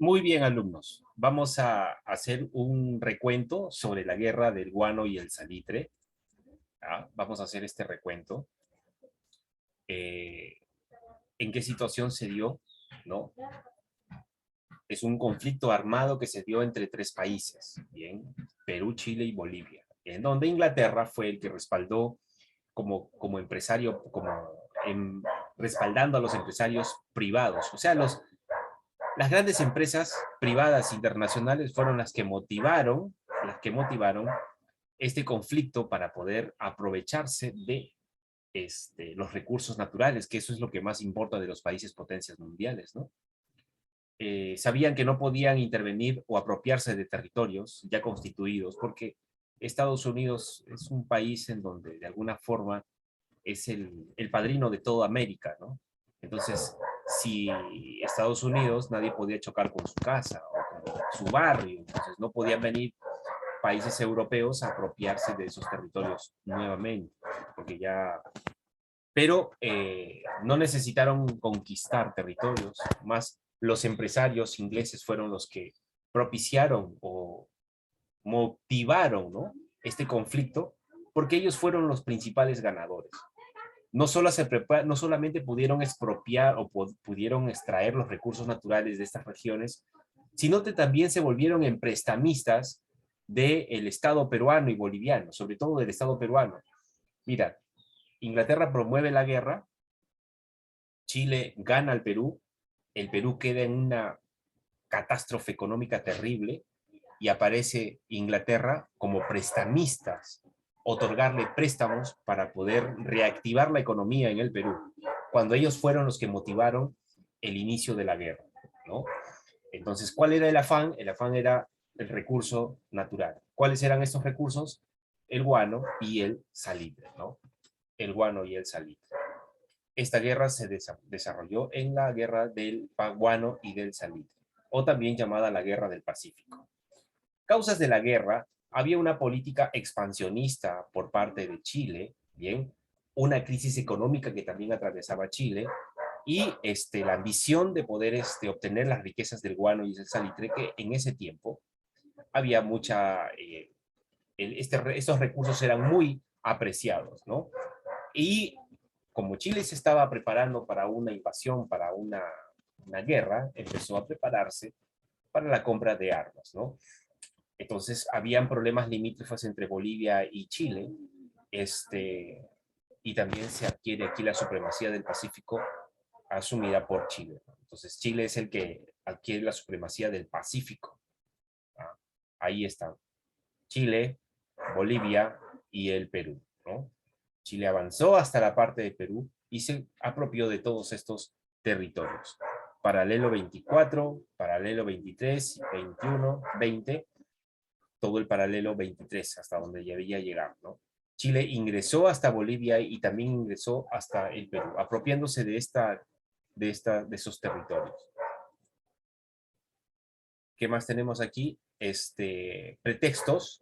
Muy bien, alumnos. Vamos a hacer un recuento sobre la guerra del guano y el salitre. Vamos a hacer este recuento. Eh, ¿En qué situación se dio? ¿No? Es un conflicto armado que se dio entre tres países, ¿bien? Perú, Chile y Bolivia, en donde Inglaterra fue el que respaldó como empresario, respaldando a los empresarios privados. O sea, las grandes empresas privadas internacionales fueron las que motivaron este conflicto para poder aprovecharse de los recursos naturales, que eso es lo que más importa de los países potencias mundiales, ¿no? Sabían que no podían intervenir o apropiarse de territorios ya constituidos, porque Estados Unidos es un país en donde de alguna forma es el padrino de toda América, ¿no? Entonces, si Estados Unidos, nadie podía chocar con su casa o con su barrio, entonces no podían venir países europeos a apropiarse de esos territorios nuevamente, porque ya... Pero no necesitaron conquistar territorios, más los empresarios ingleses fueron los que propiciaron o motivaron, ¿no?, este conflicto, porque ellos fueron los principales ganadores. No solamente pudieron expropiar o pudieron extraer los recursos naturales de estas regiones, sino que también se volvieron en prestamistas del Estado peruano y boliviano, sobre todo del Estado peruano. Mira, Inglaterra promueve la guerra, Chile gana al Perú, el Perú queda en una catástrofe económica terrible y aparece Inglaterra como prestamistas, otorgarle préstamos para poder reactivar la economía en el Perú, cuando ellos fueron los que motivaron el inicio de la guerra, ¿no? Entonces, ¿cuál era el afán? El afán era el recurso natural. ¿Cuáles eran estos recursos? El guano y el salitre, ¿no? El guano y el salitre. Esta guerra se desarrolló en la guerra del guano y del salitre, o también llamada la Guerra del Pacífico. Causas de la guerra: había una política expansionista por parte de Chile, bien, una crisis económica que también atravesaba Chile, y la ambición de poder obtener las riquezas del guano y del salitre, que en ese tiempo había mucha, estos recursos eran muy apreciados, ¿no? Y como Chile se estaba preparando para una invasión, para una guerra, empezó a prepararse para la compra de armas, ¿no? Entonces, habían problemas limítrofes entre Bolivia y Chile, y también se adquiere aquí la supremacía del Pacífico asumida por Chile. Entonces, Chile es el que adquiere la supremacía del Pacífico. ¿Ah? Ahí están Chile, Bolivia y el Perú, ¿no? Chile avanzó hasta la parte de Perú y se apropió de todos estos territorios. Paralelo 24, paralelo 23, 21, 20, todo el paralelo 23, hasta donde debía llegar, ¿no? Chile ingresó hasta Bolivia y también ingresó hasta el Perú, apropiándose de esos territorios. ¿Qué más tenemos aquí? Pretextos,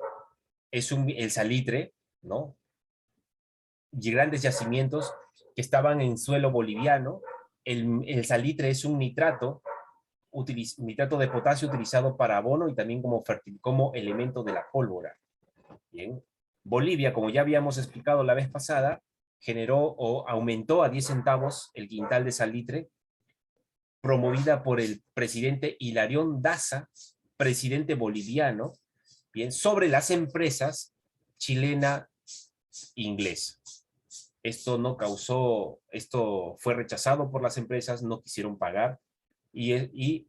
el salitre, ¿no? Y grandes yacimientos que estaban en suelo boliviano. El salitre es un nitrato de potasio utilizado para abono y también como elemento de la pólvora. Bien. Bolivia, como ya habíamos explicado la vez pasada, generó o aumentó a 10 centavos el quintal de salitre, promovida por el presidente Hilarión Daza, presidente boliviano, bien, sobre las empresas chilena-inglesa. Esto fue rechazado por las empresas, no quisieron pagar, y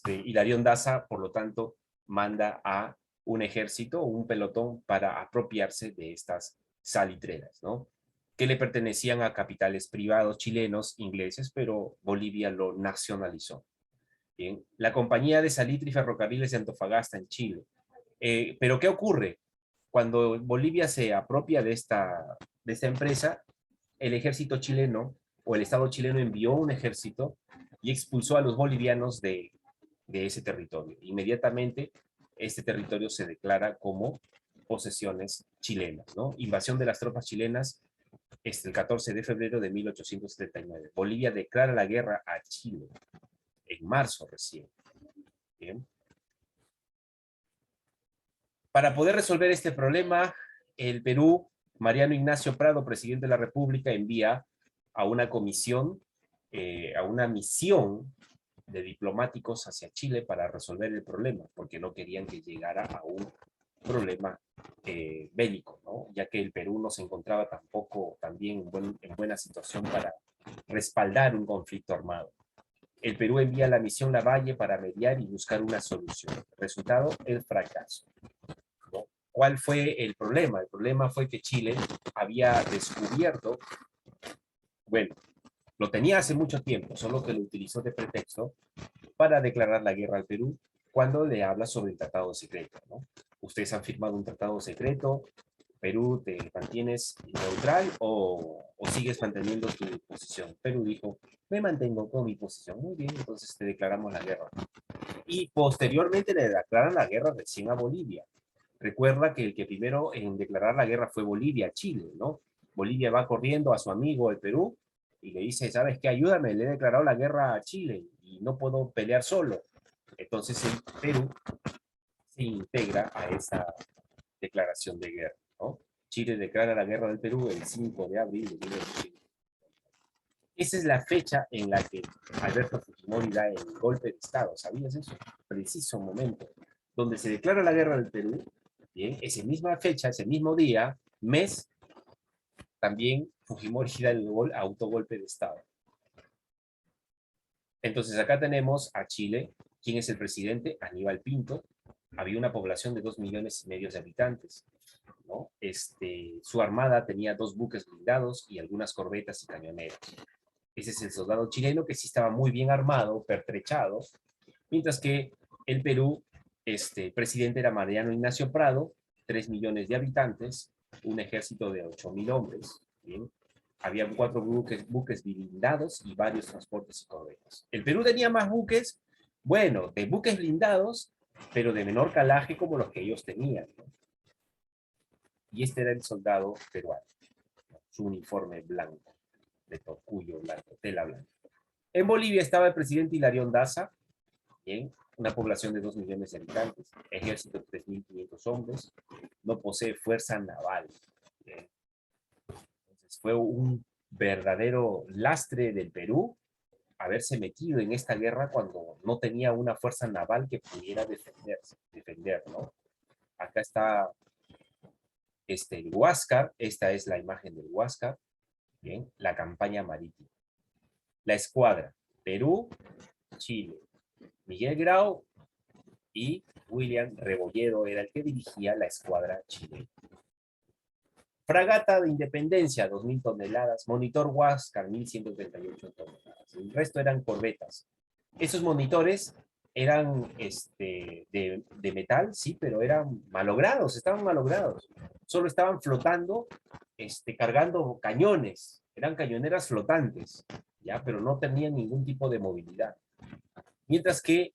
Hilarión Daza, por lo tanto, manda a un ejército o un pelotón para apropiarse de estas salitreras, ¿no?, que le pertenecían a capitales privados chilenos, ingleses, pero Bolivia lo nacionalizó. Bien, la Compañía de Salitre y Ferrocarriles de Antofagasta en Chile. Pero ¿qué ocurre? Cuando Bolivia se apropia de esta empresa, el ejército chileno o el Estado chileno envió un ejército y expulsó a los bolivianos de ese territorio. Inmediatamente, este territorio se declara como posesiones chilenas, ¿no? Invasión de las tropas chilenas el 14 de febrero de 1879. Bolivia declara la guerra a Chile en marzo recién. Bien. Para poder resolver este problema, el Perú, Mariano Ignacio Prado, presidente de la República, envía a una comisión, a una misión de diplomáticos hacia Chile para resolver el problema, porque no querían que llegara a un problema bélico, ¿no? Ya que el Perú no se encontraba tampoco también en buena situación para respaldar un conflicto armado. El Perú envía la misión Lavalle para mediar y buscar una solución. Resultado, el fracaso, ¿no? ¿Cuál fue el problema? El problema fue que Chile había descubierto, bueno, lo tenía hace mucho tiempo, solo que lo utilizó de pretexto para declarar la guerra al Perú cuando le habla sobre el tratado secreto, ¿no? Ustedes han firmado un tratado secreto, Perú, ¿te mantienes neutral o sigues manteniendo tu posición? Perú dijo, me mantengo con mi posición. Muy bien, entonces te declaramos la guerra. Y posteriormente le declaran la guerra recién a Bolivia. Recuerda que el que primero en declarar la guerra fue Bolivia, Chile, ¿no? Bolivia va corriendo a su amigo el Perú y le dice, ¿sabes qué? Ayúdame, le he declarado la guerra a Chile y no puedo pelear solo. Entonces el Perú se integra a esa declaración de guerra, ¿no? Chile declara la guerra del Perú el 5 de abril de 1980. Esa es la fecha en la que Alberto Fujimori da el golpe de Estado, ¿sabías eso? Preciso momento, donde se declara la guerra del Perú, bien, esa misma fecha, ese mismo día, mes, también Fujimori da el autogolpe de Estado. Entonces acá tenemos a Chile. ¿Quién es el presidente? Aníbal Pinto. Había una población de 2,5 millones de habitantes, ¿no? Su armada tenía 2 buques blindados y algunas corbetas y cañoneros. Ese es el soldado chileno que sí estaba muy bien armado, pertrechado, mientras que el Perú, presidente era Mariano Ignacio Prado, 3 millones de habitantes, un ejército de 8,000 hombres, ¿bien? Había 4 buques blindados y varios transportes y corbetas. El Perú tenía más buques, bueno, de buques blindados, pero de menor calaje como los que ellos tenían, ¿no? Y este era el soldado peruano, ¿no? Su uniforme blanco, de tocuyo blanco, tela blanca. En Bolivia estaba el presidente Hilarión Daza, ¿bien? Una población de 2 millones de habitantes, ejército de 3.500 hombres, no posee fuerza naval, ¿bien? Entonces fue un verdadero lastre del Perú haberse metido en esta guerra cuando no tenía una fuerza naval que pudiera defender, ¿no? Acá está el Huáscar, esta es la imagen del Huáscar, ¿bien? La campaña marítima. La escuadra, Perú, Chile, Miguel Grau y William Rebolledo era el que dirigía la escuadra chilena. Fragata de Independencia, 2,000 toneladas. Monitor Huáscar, 1,138 toneladas. El resto eran corbetas. Esos monitores eran de metal, sí, pero eran malogrados, estaban malogrados. Solo estaban flotando, cargando cañones. Eran cañoneras flotantes, ¿ya? Pero no tenían ningún tipo de movilidad. Mientras que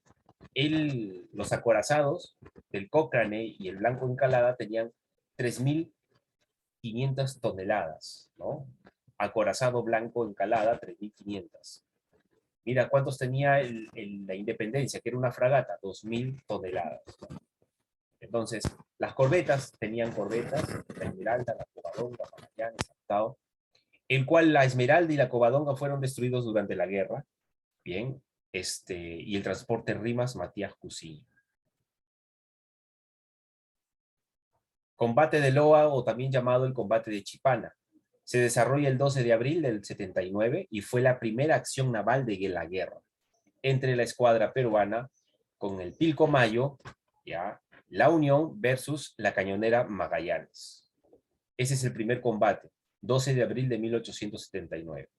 los acorazados del Cochrane y el Blanco Encalada tenían 3,500 toneladas, ¿no? Acorazado Blanco Encalada, 3,500. Mira cuántos tenía la Independencia, que era una fragata, 2,000 toneladas, ¿no? Entonces, las corbetas tenían corbetas, la Esmeralda, la Covadonga, Magallanes, Artao, el cual la Esmeralda y la Covadonga fueron destruidos durante la guerra, bien, y el transporte Rimas Matías Cusillo. Combate de Loa, o también llamado el combate de Chipana. Se desarrolla el 12 de abril del 79 y fue la primera acción naval de la guerra entre la escuadra peruana con el Pilcomayo, ¿ya? La Unión versus la cañonera Magallanes. Ese es el primer combate, 12 de abril de 1879.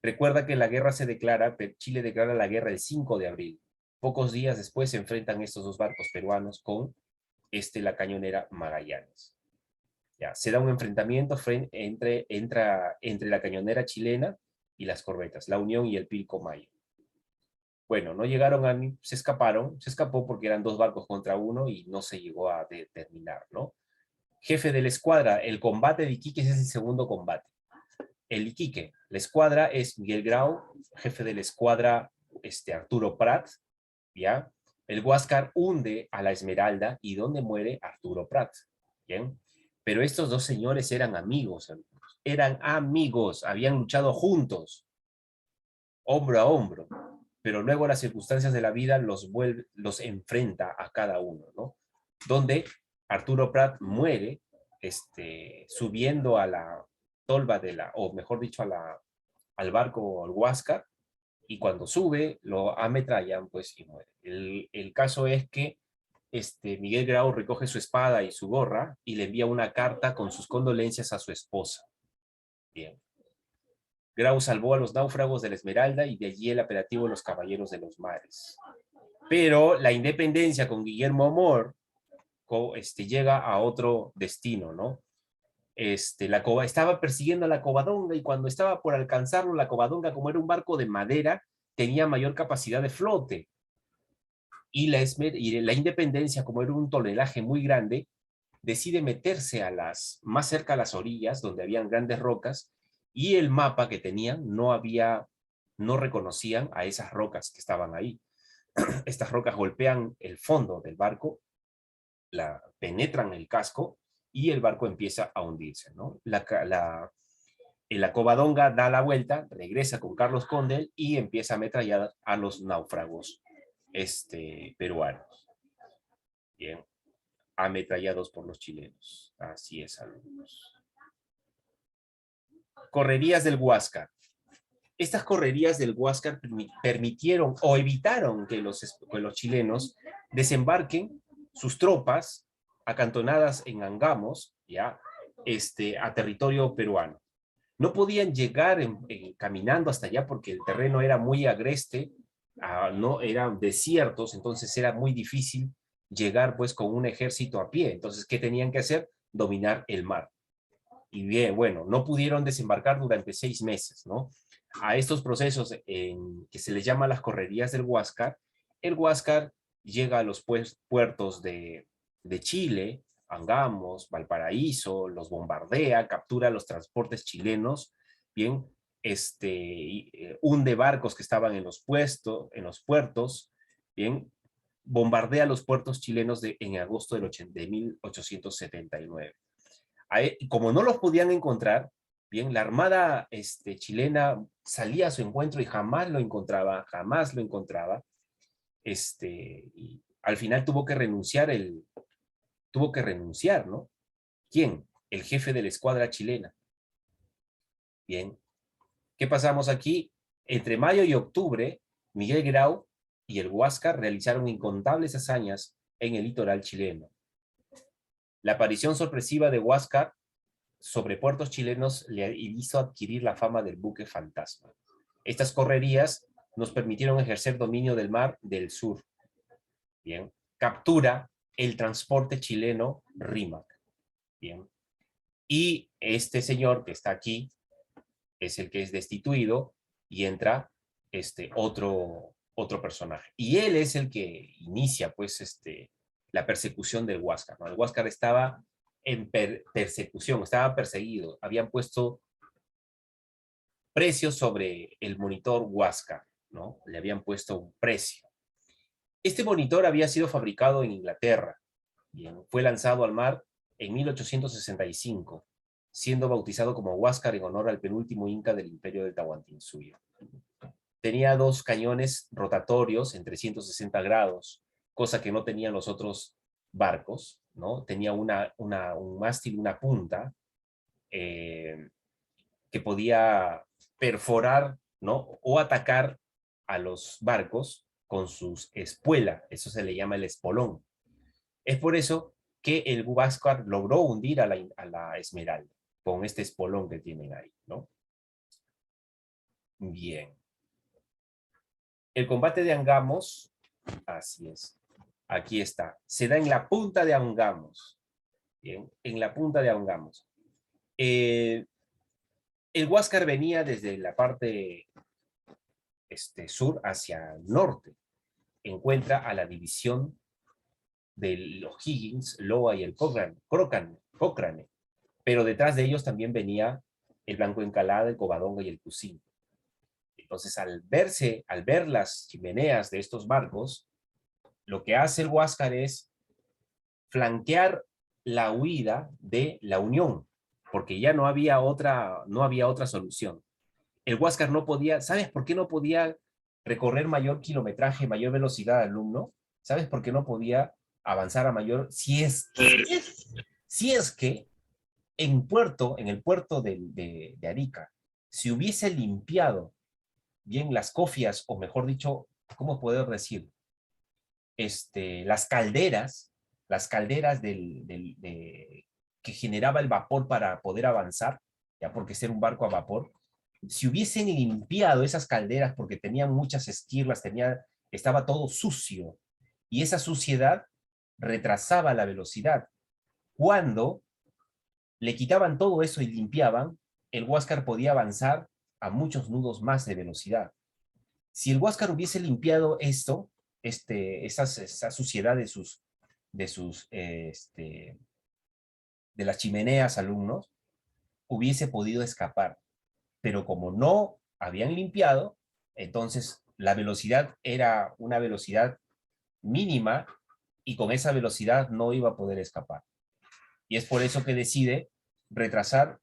Recuerda que la guerra se declara, Chile declara la guerra el 5 de abril. Pocos días después se enfrentan estos 2 barcos peruanos con la cañonera Magallanes. Ya, se da un enfrentamiento entre la cañonera chilena y las corbetas, la Unión y el Pilcomayo. Bueno, no llegaron se escapó porque eran 2 barcos contra 1 y no se llegó a determinar, ¿no? Jefe de la escuadra, el combate de Iquique es el segundo combate. El Iquique, la escuadra es Miguel Grau, jefe de la escuadra Arturo Prat, ¿ya? El Huáscar hunde a la Esmeralda y donde muere Arturo Prat. ¿Bien? Pero estos dos señores eran amigos, eran amigos, habían luchado juntos, hombro a hombro, pero luego las circunstancias de la vida los enfrenta a cada uno, ¿no? Donde Arturo Prat muere subiendo a la tolva o mejor dicho, al barco, al Huáscar, y cuando sube lo ametrallan, pues, y muere. El caso es que Miguel Grau recoge su espada y su gorra y le envía una carta con sus condolencias a su esposa. Bien. Grau salvó a los náufragos de la Esmeralda y de allí el apelativo de los Caballeros de los Mares. Pero la independencia con Guillermo Amor llega a otro destino, ¿no? Estaba persiguiendo a la Covadonga y cuando estaba por alcanzarlo, la Covadonga, como era un barco de madera, tenía mayor capacidad de flote. Y la Independencia, como era un tonelaje muy grande, decide meterse más cerca a las orillas, donde habían grandes rocas, y el mapa que tenían no reconocían a esas rocas que estaban ahí. Estas rocas golpean el fondo del barco, penetran el casco, y el barco empieza a hundirse, ¿no? La Covadonga da la vuelta, regresa con Carlos Condel y empieza a ametrallar a los náufragos peruanos. Bien, ametrallados por los chilenos. Así es, alumnos. Correrías del Huáscar. Estas correrías del Huáscar permitieron o evitaron que los chilenos desembarquen sus tropas acantonadas en Angamos, ya, a territorio peruano. No podían llegar caminando hasta allá porque el terreno era muy agreste, no eran desiertos, entonces era muy difícil llegar pues con un ejército a pie. Entonces, ¿qué tenían que hacer? Dominar el mar. Y bien, bueno, no pudieron desembarcar durante 6 meses, ¿no? A estos procesos que se les llama las correrías del Huáscar, el Huáscar llega a los puertos de Chile, Angamos, Valparaíso, los bombardea, captura los transportes chilenos, bien, hunde barcos que estaban en los puertos, bien, bombardea los puertos chilenos en agosto de 1879. Como no los podían encontrar, bien, la armada chilena salía a su encuentro y jamás lo encontraba, y al final tuvo que renunciar, ¿no? ¿Quién? El jefe de la escuadra chilena. Bien. ¿Qué pasamos aquí? Entre mayo y octubre, Miguel Grau y el Huáscar realizaron incontables hazañas en el litoral chileno. La aparición sorpresiva de Huáscar sobre puertos chilenos le hizo adquirir la fama del buque fantasma. Estas correrías nos permitieron ejercer dominio del mar del sur. Bien. Captura el transporte chileno Rímac. Bien. Y este señor que está aquí es el que es destituido y entra otro personaje. Y él es el que inicia, pues, la persecución del Huáscar, ¿no? El Huáscar estaba en persecución, estaba perseguido. Habían puesto precios sobre el monitor Huáscar, ¿no? Le habían puesto un precio. Este monitor había sido fabricado en Inglaterra. Bien, fue lanzado al mar en 1865, siendo bautizado como Huáscar en honor al penúltimo inca del imperio del Tahuantinsuyo. Tenía 2 cañones rotatorios en 360 grados, cosa que no tenían los otros barcos, ¿no? Tenía un mástil, una punta, que podía perforar, ¿no? O atacar a los barcos con sus espuelas. Eso se le llama el espolón. Es por eso que el Huáscar logró hundir a la Esmeralda con este espolón que tienen ahí, ¿no? Bien. El combate de Angamos, así es, aquí está, se da en la punta de Angamos. Bien, en la punta de Angamos. El Huáscar venía desde la parte sur hacia el norte. Encuentra a la división de los Higgins, Loa y el Cochrane, pero detrás de ellos también venía el Blanco Encalada, el Covadonga y el Cusín. Entonces, al ver las chimeneas de estos barcos, lo que hace el Huáscar es flanquear la huida de la Unión, porque ya no había otra solución. El Huáscar no podía, ¿sabes por qué no podía recorrer mayor kilometraje, mayor velocidad, alumno? ¿Sabes por qué no podía avanzar a mayor? Si es que en el puerto de Arica, si hubiese limpiado bien las cofias, o mejor dicho, ¿cómo puedo decir? Las calderas que generaba el vapor para poder avanzar, ya porque ser un barco a vapor, si hubiesen limpiado esas calderas porque tenían muchas esquirlas, estaba todo sucio, y esa suciedad retrasaba la velocidad. Cuando le quitaban todo eso y limpiaban, el Huáscar podía avanzar a muchos nudos más de velocidad. Si el Huáscar hubiese limpiado esto, esa suciedad de las chimeneas, alumnos, hubiese podido escapar. Pero como no habían limpiado, entonces la velocidad era una velocidad mínima, y con esa velocidad no iba a poder escapar. Y es por eso que decide retrasar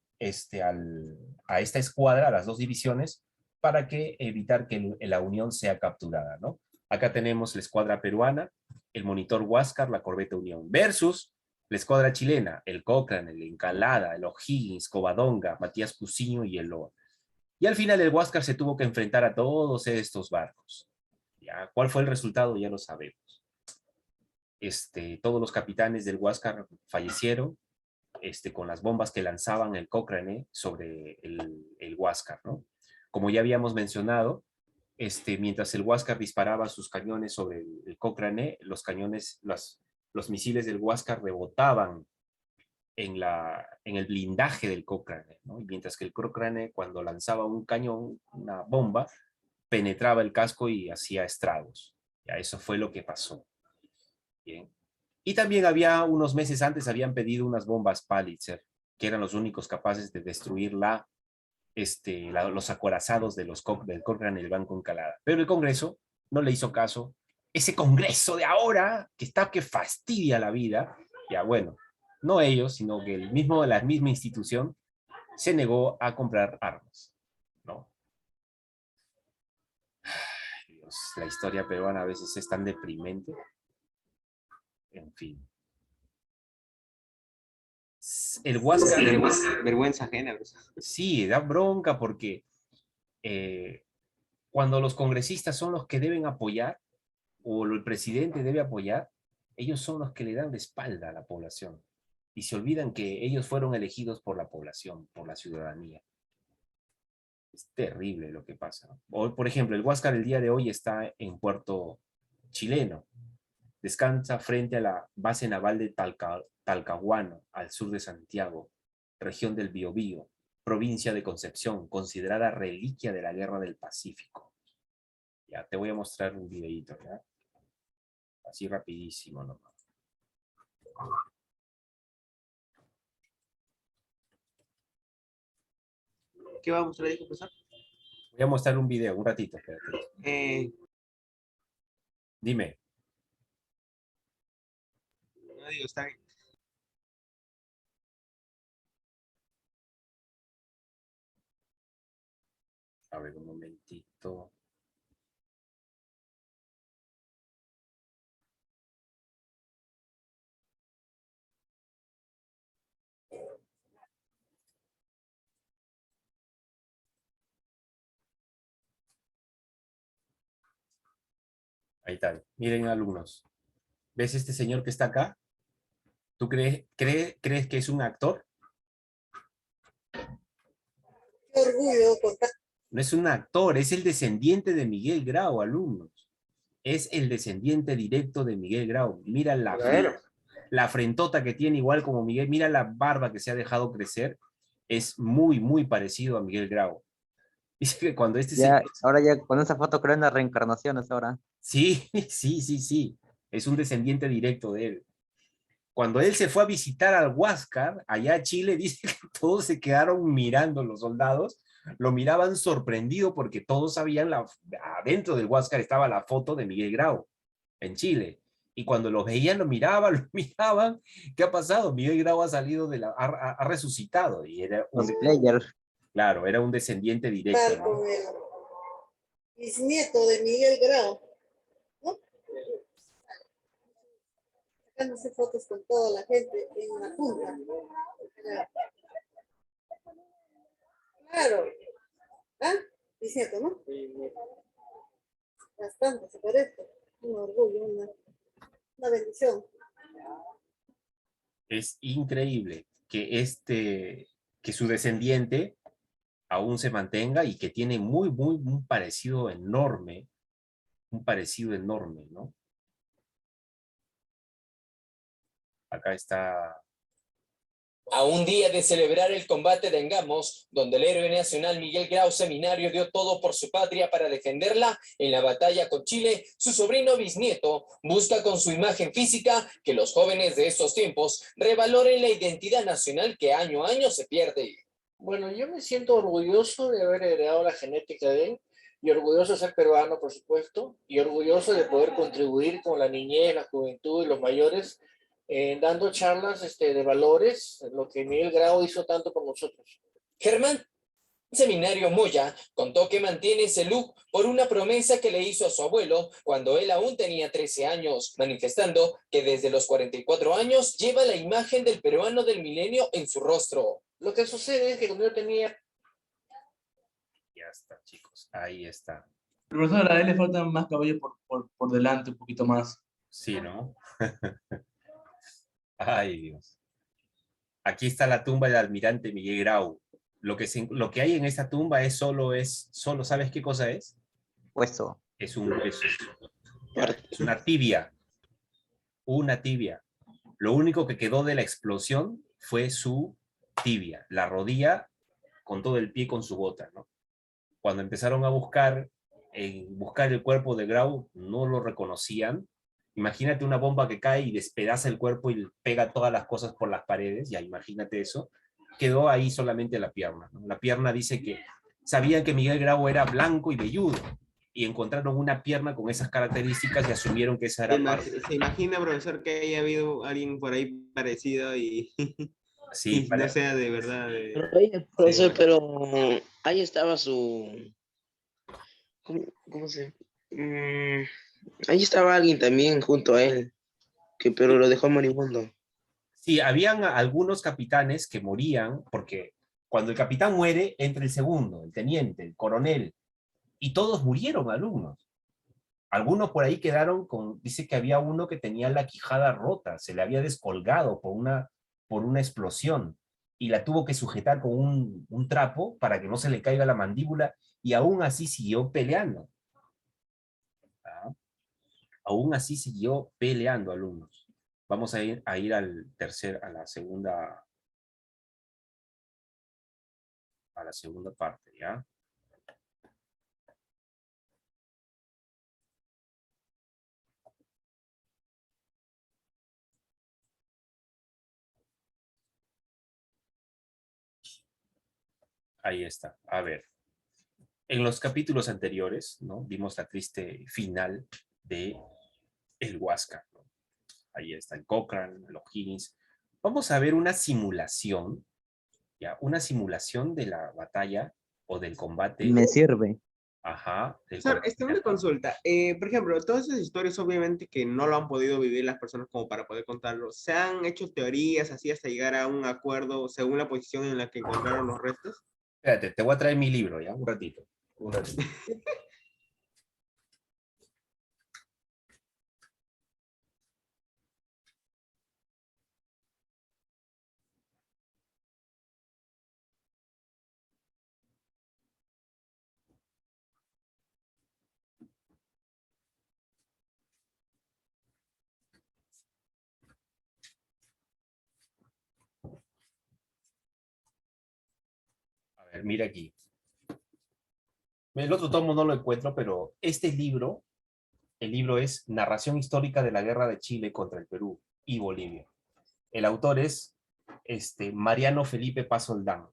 a esta escuadra, a las dos divisiones, para evitar que la Unión sea capturada, ¿no? Acá tenemos la escuadra peruana, el monitor Huáscar, la corbeta Unión, versus la escuadra chilena, el Cochrane, el Encalada, el O'Higgins, Covadonga, Matías Cousiño y el Loa. Y al final el Huáscar se tuvo que enfrentar a todos estos barcos. ¿Ya? ¿Cuál fue el resultado? Ya lo sabemos. Todos los capitanes del Huáscar fallecieron, con las bombas que lanzaban el Cochrane sobre el Huáscar, ¿no? Como ya habíamos mencionado, mientras el Huáscar disparaba sus cañones sobre el Cochrane, los misiles del Huáscar rebotaban en el blindaje del Cochrane, ¿no? Y mientras que el Cochrane, cuando lanzaba un cañón, una bomba, penetraba el casco y hacía estragos. Ya, eso fue lo que pasó. Bien. Y también unos meses antes, habían pedido unas bombas Pulitzer, que eran los únicos capaces de destruir los acorazados del Cochrane y el Banco Encalada. Pero el Congreso no le hizo caso. Ese Congreso de ahora, que fastidia la vida, ya bueno, no ellos, sino que la misma institución se negó a comprar armas, ¿no? Ay, Dios, la historia peruana a veces es tan deprimente. En fin. El Huáscar... Vergüenza ajena. Sí, da bronca porque cuando los congresistas son los que deben apoyar, o el presidente debe apoyar, ellos son los que le dan la espalda a la población. Y se olvidan que ellos fueron elegidos por la población, por la ciudadanía. Es terrible lo que pasa. O, por ejemplo, el Huáscar el día de hoy está en puerto chileno. Descansa frente a la base naval de Talcahuano, al sur de Santiago, región del Biobío, provincia de Concepción, considerada reliquia de la Guerra del Pacífico. Ya, te voy a mostrar un videito, ¿ya? Así rapidísimo nomás. ¿Qué va a mostrar ahí, profesor? Voy a mostrar un video, un ratito, espérate. Dime. No digo, está bien. A ver, un momentito. Ahí está. Miren, alumnos. ¿Ves este señor que está acá? ¿Tú crees que es un actor? Qué orgullo contar. No es un actor, es el descendiente de Miguel Grau, alumnos. Es el descendiente directo de Miguel Grau. Mira la frentota que tiene, igual como Miguel. Mira la barba que se ha dejado crecer. Es muy, muy parecido a Miguel Grau. Dice que cuando Ya, ahora ya con esa foto creo en las reencarnaciones ahora. Sí, sí, sí, sí. Es un descendiente directo de él. Cuando él se fue a visitar al Huáscar, allá a Chile, dice que todos se quedaron mirando, los soldados, lo miraban sorprendido porque todos sabían, adentro del Huáscar estaba la foto de Miguel Grau, en Chile. Y cuando los veían, lo miraban, lo miraban. ¿Qué ha pasado? Miguel Grau ha salido de ha resucitado. Y era un, Cosplayer. claro, era un descendiente directo, Estar ¿no? con el bisnieto de Miguel Grau, ¿no? Sacándose fotos con toda la gente en una junta. Claro. ¿Ah? Bisnieto, ¿no? Bastante, se parece. Un orgullo, una bendición. Es increíble que su descendiente aún se mantenga y que tiene un parecido enorme, ¿no? Acá está. A un día de celebrar el combate de Angamos, donde el héroe nacional Miguel Grau Seminario dio todo por su patria para defenderla en la batalla con Chile, su sobrino bisnieto busca con su imagen física que los jóvenes de estos tiempos revaloren la identidad nacional que año a año se pierde. Bueno, yo me siento orgulloso de haber heredado la genética de él y orgulloso de ser peruano, por supuesto, y orgulloso de poder contribuir con la niñez, la juventud y los mayores, dando charlas de valores, lo que Miguel Grau hizo tanto por nosotros. Germán Seminario Moya contó que mantiene ese look por una promesa que le hizo a su abuelo cuando él aún tenía 13 años, manifestando que desde los 44 años lleva la imagen del peruano del milenio en su rostro. Lo que sucede es que cuando yo tenía... Ya está, chicos. Ahí está. Profesor, a él le falta más cabello por delante, un poquito más. Sí, ¿no? Ay, Dios. Aquí está la tumba del almirante Miguel Grau. Lo que hay en esta tumba solo, ¿sabes qué cosa es? Hueso. Es un hueso. Es una tibia. Una tibia. Lo único que quedó de la explosión fue su tibia, la rodilla con todo el pie con su bota, ¿no? Cuando empezaron a buscar el cuerpo de Grau, no lo reconocían. Imagínate una bomba que cae y despedaza el cuerpo y pega todas las cosas por las paredes, ya imagínate eso. Quedó ahí solamente la pierna, ¿no? La pierna dice que sabían que Miguel Grau era blanco y velludo, y encontraron una pierna con esas características y asumieron que esa era parte. ¿Se imagina, profesor, que haya habido alguien por ahí parecido y, Sí, y no sea de verdad? Pero oye, profesor, pero ahí estaba su... ¿Cómo se...? Ahí estaba alguien también junto a él, pero lo dejó moribundo. Sí, habían algunos capitanes que morían, porque cuando el capitán muere, entra el segundo, el teniente, el coronel, y todos murieron alumnos. Algunos por ahí quedaron dice que había uno que tenía la quijada rota, se le había descolgado por una explosión, y la tuvo que sujetar con un trapo para que no se le caiga la mandíbula, y aún así siguió peleando. ¿Ah? Aún así siguió peleando, alumnos. Vamos a ir a la segunda parte, ¿ya? Ahí está. A ver. En los capítulos anteriores, ¿no? Vimos la triste final de el Huáscar, ¿no? Ahí está el Cochrane, el O'Higgins. Vamos a ver una simulación, ¿ya? Una simulación de la batalla o del combate. Me sirve. Ajá. Profesor, una consulta. Por ejemplo, todas esas historias obviamente que no lo han podido vivir las personas como para poder contarlo. ¿Se han hecho teorías así hasta llegar a un acuerdo según la posición en la que encontraron los restos? Espérate, te voy a traer mi libro, ¿ya? Un ratito. Un ratito. A ver, mira aquí. El otro tomo no lo encuentro, pero este libro, el libro es Narración histórica de la Guerra de Chile contra el Perú y Bolivia. El autor es Mariano Felipe Paz Soldán.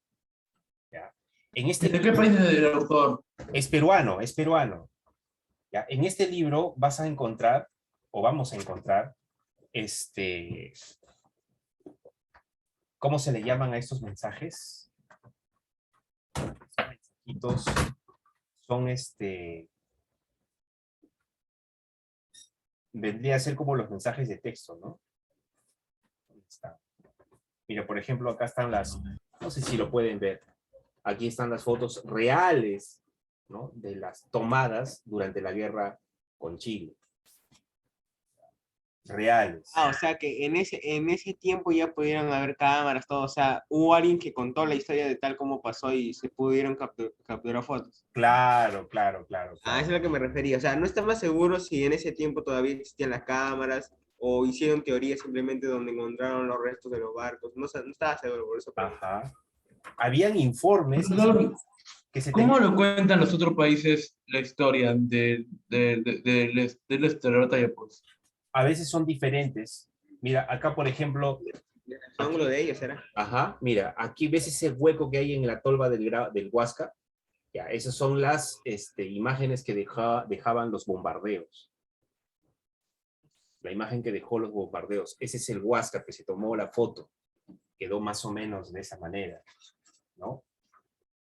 ¿Ya? ¿De qué país es el autor? Es peruano, es peruano. ¿Ya? En este libro vas a encontrar o vamos a encontrar, ¿cómo se le llaman a estos mensajes? Mensajitos son vendría a ser como los mensajes de texto, ¿no? ¿Dónde está? Mira, por ejemplo, acá están no sé si lo pueden ver, aquí están las fotos reales, ¿no? De las tomadas durante la guerra con Chile. Reales. Ah, o sea que en ese tiempo ya pudieron haber cámaras, todo, o sea, hubo alguien que contó la historia de tal como pasó y se pudieron capturar fotos. Claro. Ah, eso es a lo que me refería, o sea, no estaba seguro si en ese tiempo todavía existían las cámaras o hicieron teorías simplemente donde encontraron los restos de los barcos, no estaba seguro, por eso pregunto. Ajá. Habían informes Profesor, que se ¿cómo tenían. lo cuentan los otros países la historia del este de la batalla, pues? A veces son diferentes. Mira, acá por ejemplo, El ángulo de ellos era. ajá, mira, aquí ves ese hueco que hay en la tolva del Huáscar. Ya, esas son las imágenes que dejaban los bombardeos. La imagen que dejó los bombardeos. Ese es el Huáscar que se tomó la foto. Quedó más o menos de esa manera, ¿no?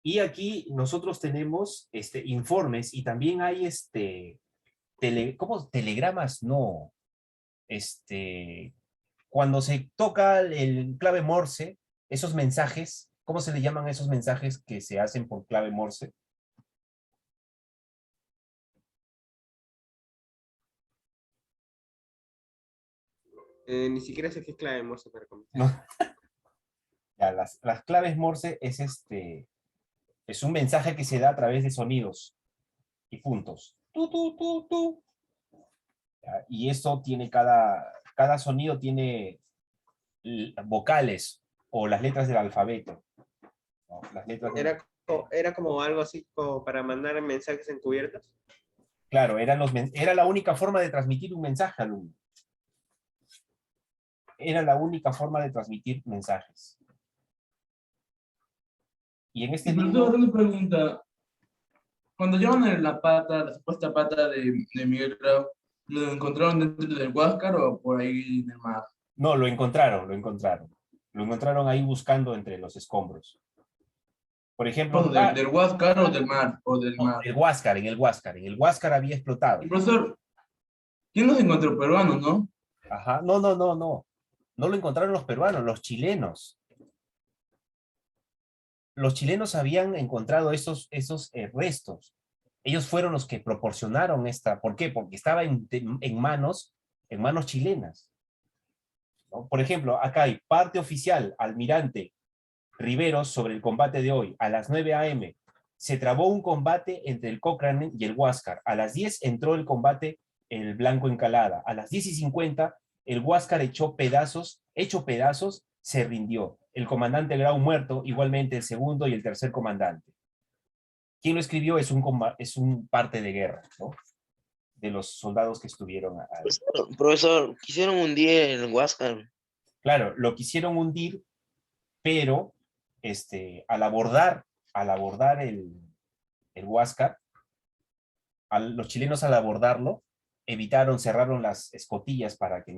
Y aquí nosotros tenemos informes y también hay ¿cómo? Telegramas, no. Cuando se toca el clave Morse, esos mensajes, ¿cómo se le llaman a esos mensajes que se hacen por clave Morse? Ni siquiera sé qué es clave Morse para comenzar. No. Ya, las claves Morse es un mensaje que se da a través de sonidos y puntos. Tu, tu, tu, tu. Ya, y esto tiene cada sonido tiene vocales o las letras del alfabeto, ¿no? Las letras del... Era como algo así como para mandar mensajes encubiertos. Claro, era la única forma de transmitir un mensaje, alumno. Era la única forma de transmitir mensajes. Y en este libro... Profesor, una pregunta. Cuando llevan la supuesta pata de Miguel Grau, ¿lo encontraron dentro del Huáscar o por ahí en el mar? No, lo encontraron. Lo encontraron ahí buscando entre los escombros. Por ejemplo, ¿Del Huáscar o del mar? O del mar. el Huáscar, en el Huáscar. En el Huáscar había explotado. Y profesor, ¿quién los encontró? Peruanos, ¿no? Ajá, no. No lo encontraron los peruanos, los chilenos. Los chilenos habían encontrado esos restos. Ellos fueron los que proporcionaron esta. ¿Por qué? Porque estaba en manos chilenas, ¿no? Por ejemplo, acá hay parte oficial, almirante Riveros, sobre el combate de hoy. A las 9 a.m. se trabó un combate entre el Cochrane y el Huáscar. A las 10 entró el combate el Blanco Encalada. A las 10:50 el Huáscar hecho pedazos, se rindió. El comandante Grau muerto, igualmente el segundo y el tercer comandante. ¿Quién lo escribió? Es un parte de guerra, ¿no? De los soldados que estuvieron ahí. Profesor, quisieron hundir el Huáscar. Claro, lo quisieron hundir, pero al abordar el Huáscar, los chilenos al abordarlo, cerraron las escotillas para que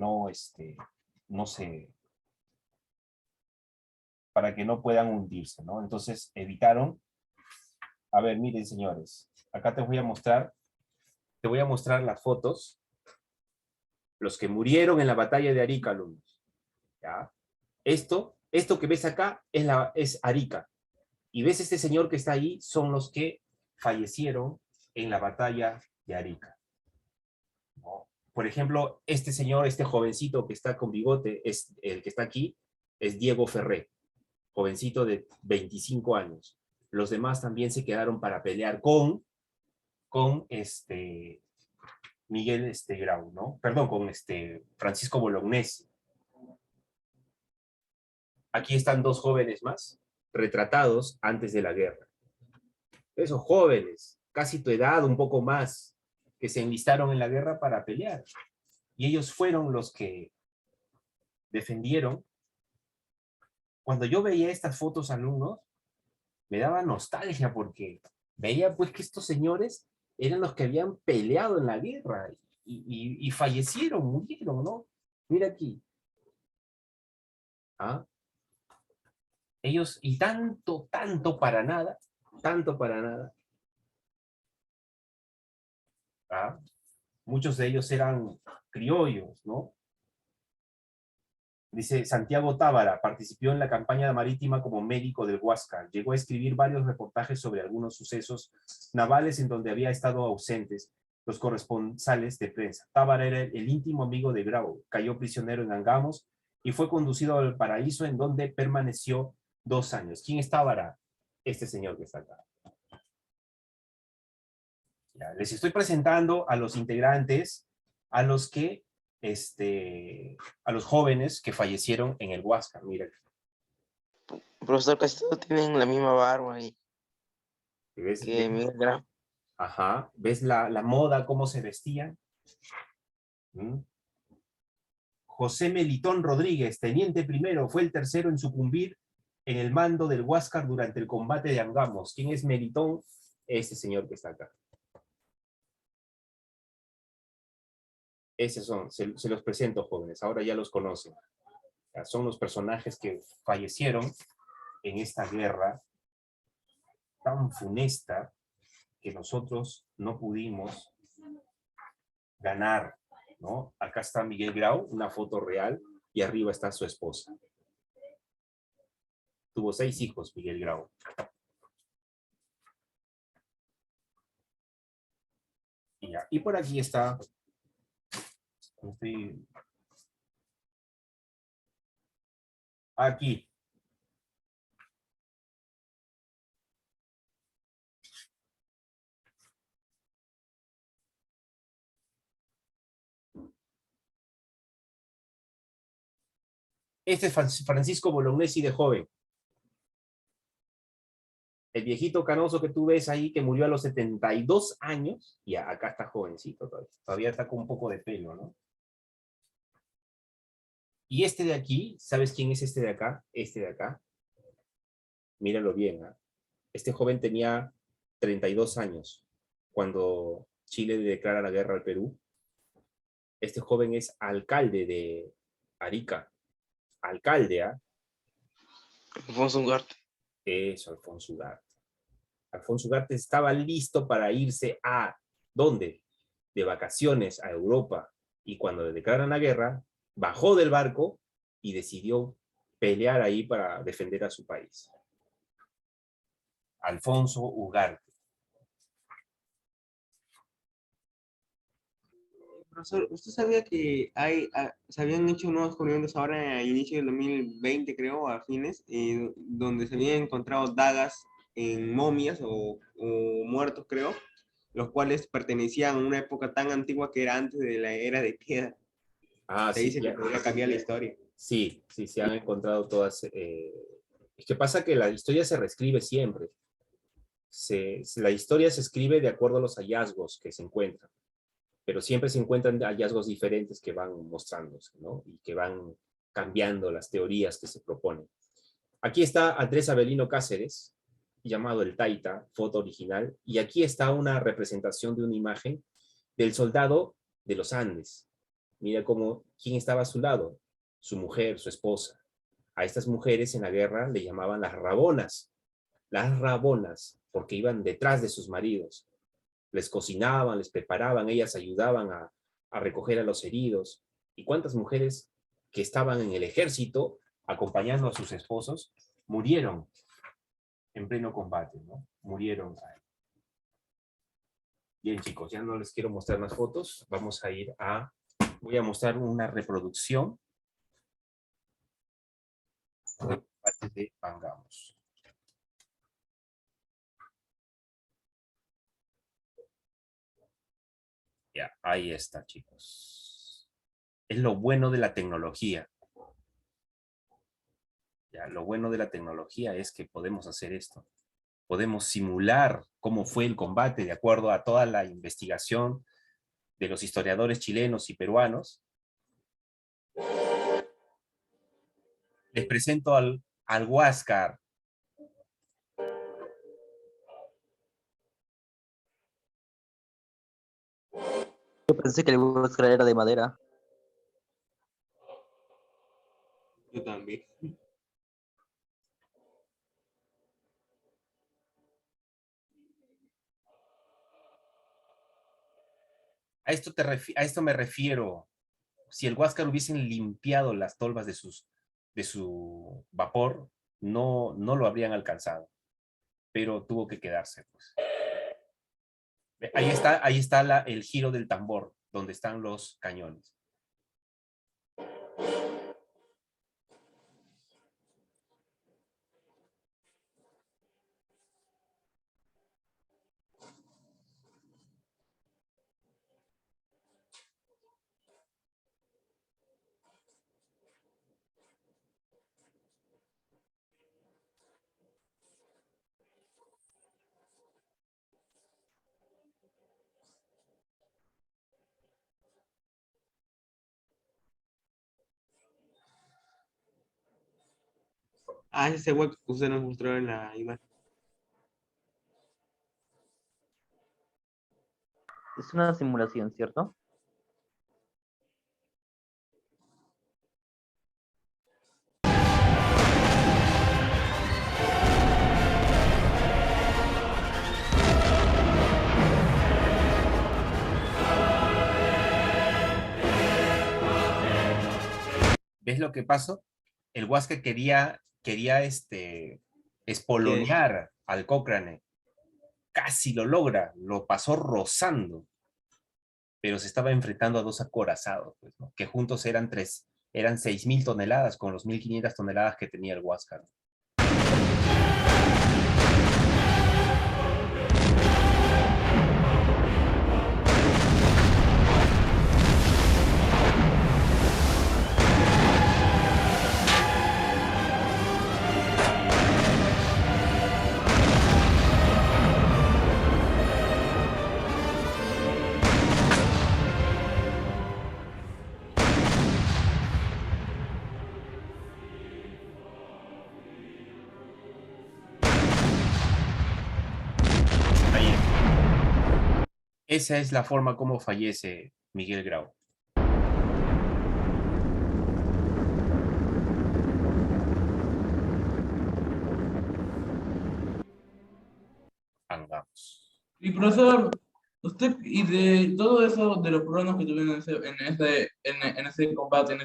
para que no puedan hundirse, ¿no? Entonces evitaron. A ver, miren, señores, acá te voy a mostrar las fotos, los que murieron en la batalla de Arica, alumnos. ¿Ya? Esto que ves acá es Arica. Y ves este señor que está ahí, son los que fallecieron en la batalla de Arica, ¿no? Por ejemplo, este señor, este jovencito que está con bigote, es el que está aquí, es Diego Ferré, jovencito de 25 años. Los demás también se quedaron para pelear con Miguel Grau, ¿no? Perdón, con Francisco Bolognesi. Aquí están dos jóvenes más, retratados antes de la guerra. Esos jóvenes, casi tu edad, un poco más, que se enlistaron en la guerra para pelear. Y ellos fueron los que defendieron. Cuando yo veía estas fotos, alumnos, me daba nostalgia porque veía pues que estos señores eran los que habían peleado en la guerra. y fallecieron, murieron, ¿no? Mira aquí. ¿Ah? Ellos, y tanto para nada, tanto para nada. ¿Ah? Muchos de ellos eran criollos, ¿no? Dice, Santiago Tábara participó en la campaña marítima como médico del Huáscar. Llegó a escribir varios reportajes sobre algunos sucesos navales en donde había estado ausentes los corresponsales de prensa. Tábara era el íntimo amigo de Grau. Cayó prisionero en Angamos y fue conducido al paraíso, en donde permaneció 2 años. ¿Quién es Tábara? Este señor que está acá. Ya, les estoy presentando a los integrantes, a los que a los jóvenes que fallecieron en el Huáscar. Mira, Profesor, casi todos tienen la misma barba y ¿ves? que Miguel Grau. Ajá, ¿ves la moda, cómo se vestían? ¿Mm? José Melitón Rodríguez, teniente primero, fue el tercero en sucumbir en el mando del Huáscar durante el combate de Angamos. ¿Quién es Melitón? Este señor que está acá. Esos son, se los presento, jóvenes, ahora ya los conocen. Ya, son los personajes que fallecieron en esta guerra tan funesta que nosotros no pudimos ganar, ¿no? Acá está Miguel Grau, una foto real, y arriba está su esposa. Tuvo 6 hijos, Miguel Grau. Y por aquí está... Aquí. Este es Francisco Bolognesi de joven. El viejito canoso que tú ves ahí, que murió a los 72 años, y acá está jovencito todavía. Todavía está con un poco de pelo, ¿no? Y este de aquí, ¿sabes quién es este de acá? Este de acá. Míralo bien, ¿eh? Este joven tenía 32 años cuando Chile declara la guerra al Perú. Este joven es alcalde de Arica. Alcalde, ¿ah? Alfonso Ugarte. Eso, Alfonso Ugarte. Alfonso Ugarte estaba listo para irse a, ¿dónde? De vacaciones a Europa. Y cuando le declaran la guerra, bajó del barco y decidió pelear ahí para defender a su país. Alfonso Ugarte. Profesor, ¿usted sabía que se habían hecho nuevos descubrimientos ahora a inicio del 2020, creo, a fines, donde se habían encontrado dagas en momias o muertos, creo, los cuales pertenecían a una época tan antigua que era antes de la era de piedra? Ah, Se sí, dice que podría cambiar la historia. sí, se han encontrado todas. Es que pasa que la historia se reescribe siempre. La historia se escribe de acuerdo a los hallazgos que se encuentran, pero siempre se encuentran hallazgos diferentes que van mostrándose, ¿no? Y que van cambiando las teorías que se proponen. Aquí está Andrés Avelino Cáceres, llamado el Taita, foto original, y aquí está una representación de una imagen del soldado de los Andes. Mira quién estaba a su lado, su mujer, su esposa. A estas mujeres en la guerra le llamaban las rabonas, porque iban detrás de sus maridos. Les cocinaban, les preparaban, ellas ayudaban a recoger a los heridos. ¿Y cuántas mujeres que estaban en el ejército acompañando a sus esposos murieron en pleno combate, ¿no? Murieron ahí. Bien, chicos, ya no les quiero mostrar más fotos. Vamos a ir voy a mostrar una reproducción del combate de Angamos. Ya, ahí está, chicos. Es lo bueno de la tecnología. Ya, lo bueno de la tecnología es que podemos hacer esto. Podemos simular cómo fue el combate de acuerdo a toda la investigación de los historiadores chilenos y peruanos. Les presento al Huáscar. Yo pensé que el Huáscar era de madera. Yo también. A esto me refiero. Si el Huáscar hubiesen limpiado las tolvas de su vapor, no lo habrían alcanzado, pero tuvo que quedarse, pues. Ahí está el giro del tambor, donde están los cañones. Ah, ese hueco que usted nos mostró en la imagen. Es una simulación, ¿cierto? ¿Ves lo que pasó? El Huáscar quería ¿Qué? espolonear al Cochrane. Casi lo logra, lo pasó rozando, pero se estaba enfrentando a dos acorazados, pues, ¿no? Que juntos eran 6.000 toneladas con los 1.500 toneladas que tenía el Huáscar. Ahí. Esa es la forma como fallece Miguel Grau. Andamos. Y profesor, usted, y de todo eso, de los problemas que tuvieron en ese combate, en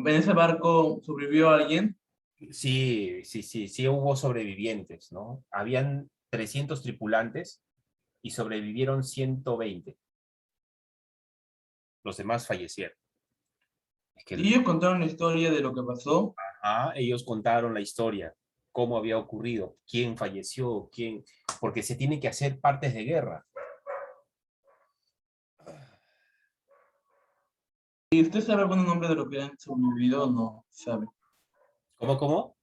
ese barco, ¿sobrevivió alguien? Sí hubo sobrevivientes, ¿no? Habían 300 tripulantes y sobrevivieron 120. Los demás fallecieron. Es que Y ellos contaron la historia de lo que pasó. ellos contaron la historia, cómo había ocurrido, quién falleció, porque se tienen que hacer partes de guerra. ¿Y usted sabe algún nombre de los que han sobrevivido o no sabe? ¿Cómo?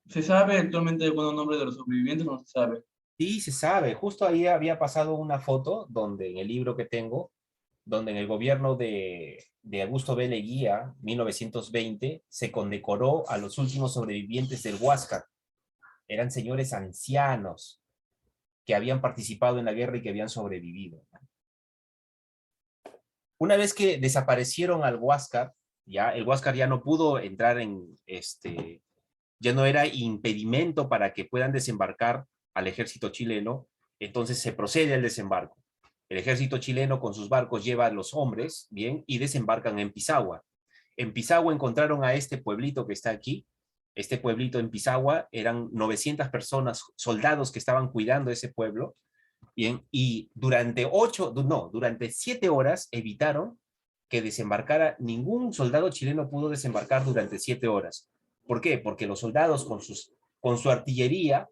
¿Se sabe actualmente algún nombre de los sobrevivientes o no se sabe? Sí, se sabe. Justo ahí había pasado una foto donde en el libro que tengo, donde en el gobierno de Augusto B. Leguía, 1920, se condecoró a los últimos sobrevivientes del Huáscar. Eran señores ancianos que habían participado en la guerra y que habían sobrevivido. Una vez que desaparecieron al Huáscar, ya el Huáscar ya no pudo entrar ya no era impedimento para que puedan desembarcar al ejército chileno, entonces se procede al desembarco. El ejército chileno con sus barcos lleva a los hombres, bien, y desembarcan en Pisagua. En Pisagua encontraron a este pueblito que está aquí. Este pueblito en Pisagua eran 900 personas, soldados que estaban cuidando ese pueblo, bien, y durante 7 horas evitaron que desembarcara, ningún soldado chileno pudo desembarcar durante 7 horas. ¿Por qué? Porque los soldados con su artillería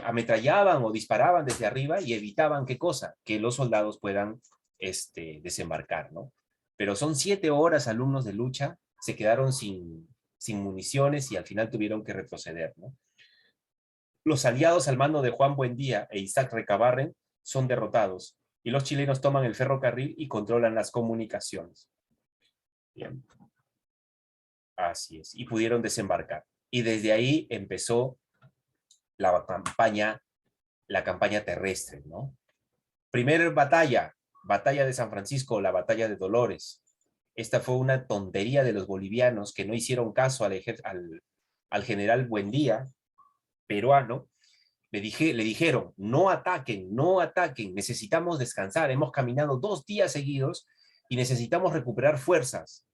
ametrallaban o disparaban desde arriba y evitaban, ¿qué cosa? Que los soldados puedan desembarcar, ¿no? Pero son 7 horas alumnos de lucha, se quedaron sin municiones y al final tuvieron que retroceder, ¿no? Los aliados al mando de Juan Buendía e Isaac Recabarren son derrotados y los chilenos toman el ferrocarril y controlan las comunicaciones. Bien. Así es, y pudieron desembarcar. Y desde ahí empezó la campaña terrestre, ¿no? Primera batalla de San Francisco, la batalla de Dolores. Esta fue una tontería de los bolivianos que no hicieron caso al general Buendía, peruano. Le dijeron, no ataquen, necesitamos descansar, hemos caminado 2 días seguidos y necesitamos recuperar fuerzas.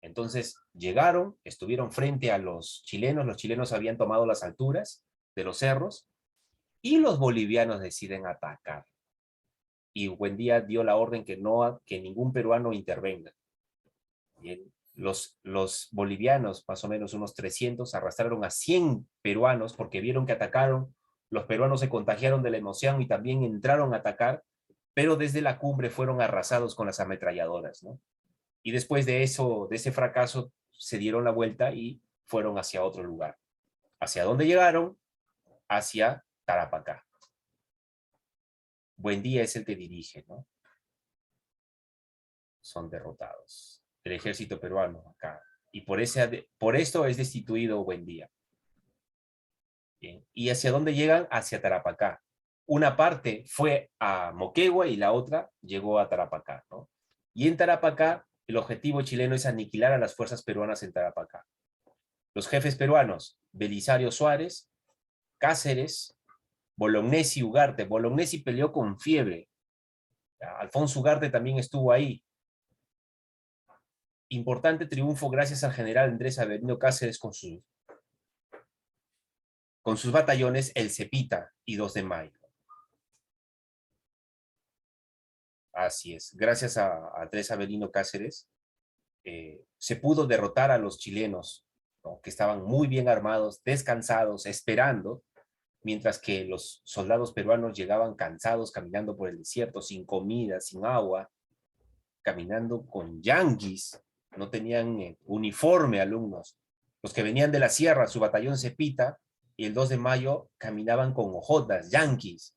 Entonces llegaron, estuvieron frente a los chilenos habían tomado las alturas de los cerros, y los bolivianos deciden atacar. Y Buendía dio la orden que ningún peruano intervenga. Bien. Los bolivianos, más o menos unos 300, arrastraron a 100 peruanos porque vieron que atacaron. Los peruanos se contagiaron de la emoción y también entraron a atacar, pero desde la cumbre fueron arrasados con las ametralladoras, ¿no? Y después de ese fracaso, se dieron la vuelta y fueron hacia otro lugar. ¿Hacia dónde llegaron? Hacia Tarapacá. Buendía es el que dirige, ¿no? Son derrotados. El ejército peruano acá. Y por esto es destituido Buendía. Bien. ¿Y hacia dónde llegan? Hacia Tarapacá. Una parte fue a Moquegua y la otra llegó a Tarapacá, ¿no? Y en Tarapacá, el objetivo chileno es aniquilar a las fuerzas peruanas en Tarapacá. Los jefes peruanos, Belisario Suárez, Cáceres, Bolognesi, Ugarte. Bolognesi peleó con fiebre. Alfonso Ugarte también estuvo ahí. Importante triunfo gracias al general Andrés Avelino Cáceres con sus batallones El Cepita y 2 de Mayo. Así es, gracias a Andrés Avelino Cáceres se pudo derrotar a los chilenos, ¿no? Que estaban muy bien armados, descansados, esperando, mientras que los soldados peruanos llegaban cansados, caminando por el desierto, sin comida, sin agua, caminando con yanquis. No tenían uniforme, alumnos. Los que venían de la sierra, su batallón Cepita, y el 2 de mayo caminaban con ojotas, yanquis.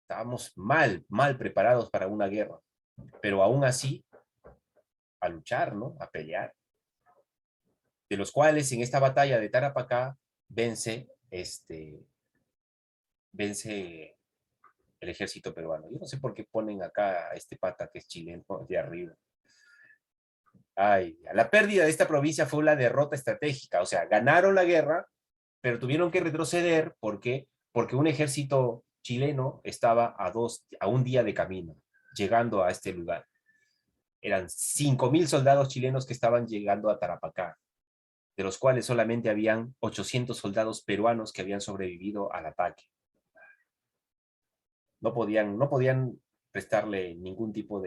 Estábamos mal preparados para una guerra. Pero aún así, a luchar, ¿no? A pelear. De los cuales en esta batalla de Tarapacá vence el ejército peruano. Yo no sé por qué ponen acá a este pata que es chileno de arriba. La pérdida de esta provincia fue una derrota estratégica, o sea, ganaron la guerra, pero tuvieron que retroceder porque un ejército chileno estaba a 1 día de camino, llegando a este lugar. Eran 5,000 soldados chilenos que estaban llegando a Tarapacá, de los cuales solamente habían 800 soldados peruanos que habían sobrevivido al ataque. No podían prestarle ningún tipo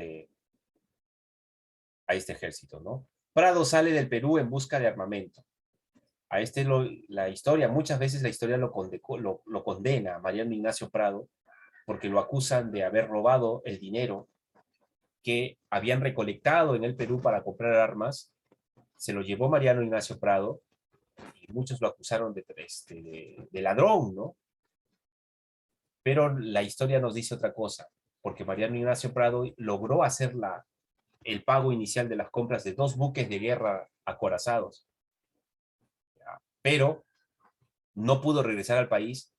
a este ejército, ¿no? Prado sale del Perú en busca de armamento. La historia, muchas veces la historia lo condena a Mariano Ignacio Prado, porque lo acusan de haber robado el dinero que habían recolectado en el Perú para comprar armas. Se lo llevó Mariano Ignacio Prado, y muchos lo acusaron de ladrón, ¿no? Pero la historia nos dice otra cosa, porque Mariano Ignacio Prado logró hacer el pago inicial de las compras de 2 buques de guerra acorazados. Pero no pudo regresar al país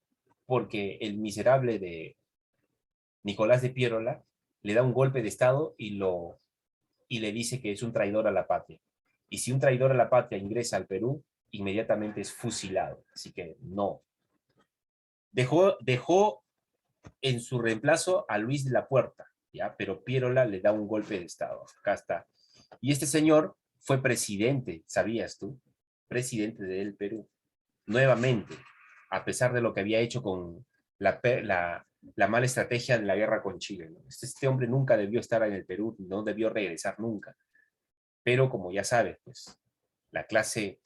porque el miserable de Nicolás de Piérola le da un golpe de estado y le dice que es un traidor a la patria. Y si un traidor a la patria ingresa al Perú, inmediatamente es fusilado. Así que no. Dejó en su reemplazo a Luis de la Puerta, ¿ya? Pero Piérola le da un golpe de estado. Acá está. Y este señor fue presidente, ¿sabías tú? Presidente del Perú. Nuevamente, a pesar de lo que había hecho con la mala estrategia de la guerra con Chile, ¿no? Este hombre nunca debió estar en el Perú, no debió regresar nunca. Pero como ya sabes, pues, la clase,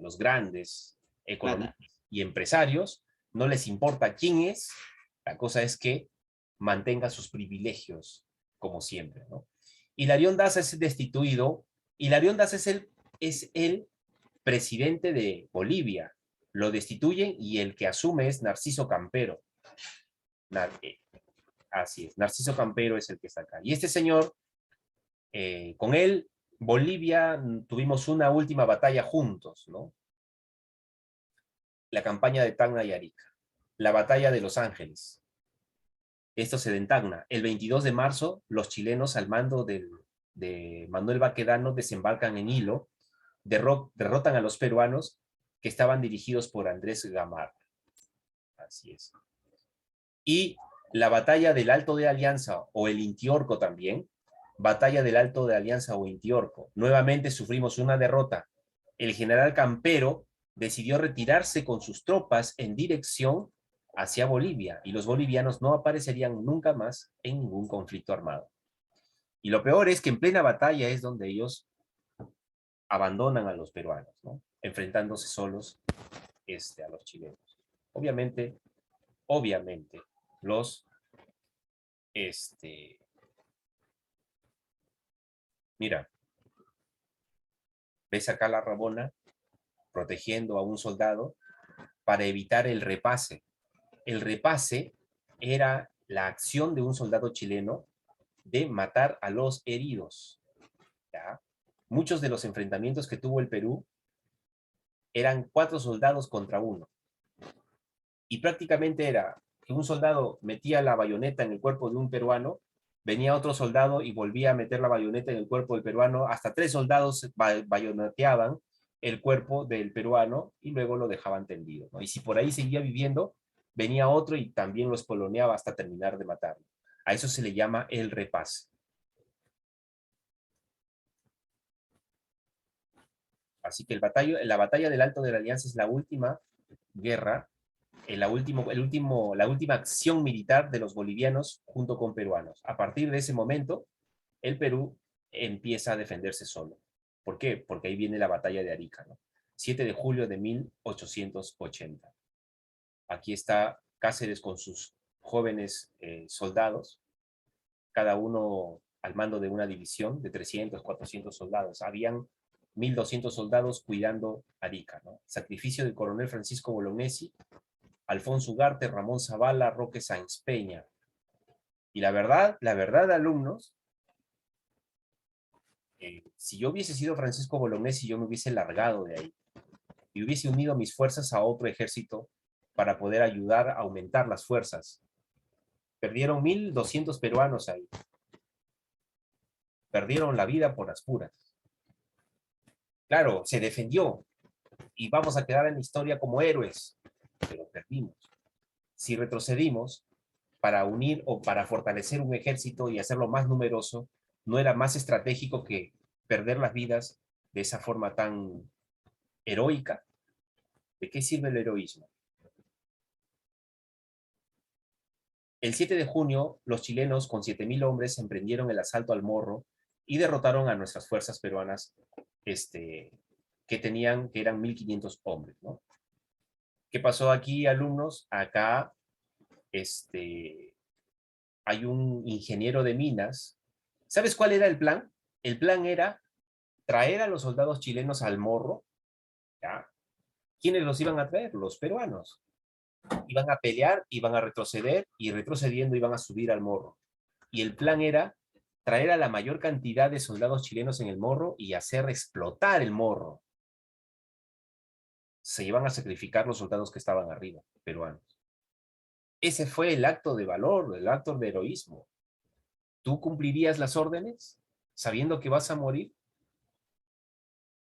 los grandes economistas y empresarios, no les importa quién es, la cosa es que mantenga sus privilegios, como siempre, ¿no? Hilarión Daza es destituido. Hilarión Daza es el presidente de Bolivia. Lo destituyen y el que asume es Narciso Campero. Así es, Narciso Campero es el que está acá. Y este señor, con él, Bolivia, tuvimos una última batalla juntos, ¿no? La campaña de Tacna y Arica. la batalla de Los Ángeles. Esto se entagna. El 22 de marzo, los chilenos al mando de Manuel Baquedano desembarcan en Hilo, derrotan a los peruanos que estaban dirigidos por Andrés Gamarra. Así es. Y la batalla del Alto de Alianza, o el Intiorco también, batalla del Alto de Alianza o Intiorco. Nuevamente sufrimos una derrota. El general Campero decidió retirarse con sus tropas en dirección hacia Bolivia, y los bolivianos no aparecerían nunca más en ningún conflicto armado. Y lo peor es que en plena batalla es donde ellos abandonan a los peruanos, ¿no? Enfrentándose solos a los chilenos. Obviamente, los mira, ves acá la Rabona protegiendo a un soldado para evitar el repase. El repase era la acción de un soldado chileno de matar a los heridos, ¿ya? Muchos de los enfrentamientos que tuvo el Perú eran 4 soldados contra 1. Y prácticamente era que un soldado metía la bayoneta en el cuerpo de un peruano, venía otro soldado y volvía a meter la bayoneta en el cuerpo del peruano, hasta 3 soldados bayoneteaban el cuerpo del peruano y luego lo dejaban tendido, ¿no? Y si por ahí seguía viviendo, venía otro y también lo espoloneaba hasta terminar de matarlo. A eso se le llama el repase. Así que la batalla del Alto de la Alianza es la última guerra, la última acción militar de los bolivianos junto con peruanos. A partir de ese momento, el Perú empieza a defenderse solo. ¿Por qué? Porque ahí viene la batalla de Arica, ¿no? 7 de julio de 1880. Aquí está Cáceres con sus jóvenes soldados, cada uno al mando de una división de 300, 400 soldados. Habían 1,200 soldados cuidando Arica, ¿no? Sacrificio del coronel Francisco Bolognesi, Alfonso Ugarte, Ramón Zavala, Roque Sáenz Peña. Y la verdad, alumnos, si yo hubiese sido Francisco Bolognesi, yo me hubiese largado de ahí y hubiese unido mis fuerzas a otro ejército para poder ayudar a aumentar las fuerzas. Perdieron 1,200 peruanos ahí. Perdieron la vida por las puras. Claro, se defendió y vamos a quedar en la historia como héroes, pero perdimos. Si retrocedimos para unir o para fortalecer un ejército y hacerlo más numeroso, ¿no era más estratégico que perder las vidas de esa forma tan heroica? ¿De qué sirve el heroísmo? El 7 de junio, los chilenos con 7,000 hombres emprendieron el asalto al Morro y derrotaron a nuestras fuerzas peruanas que eran 1,500 hombres, ¿no? ¿Qué pasó aquí, alumnos? Acá hay un ingeniero de minas. ¿Sabes cuál era el plan? El plan era traer a los soldados chilenos al Morro, ¿ya? ¿Quiénes los iban a traer? Los peruanos. Iban a pelear, iban a retroceder, y retrocediendo iban a subir al Morro. Y el plan era traer a la mayor cantidad de soldados chilenos en el Morro y hacer explotar el Morro. Se iban a sacrificar los soldados que estaban arriba, peruanos. Ese fue el acto de valor, el acto de heroísmo. ¿Tú cumplirías las órdenes sabiendo que vas a morir?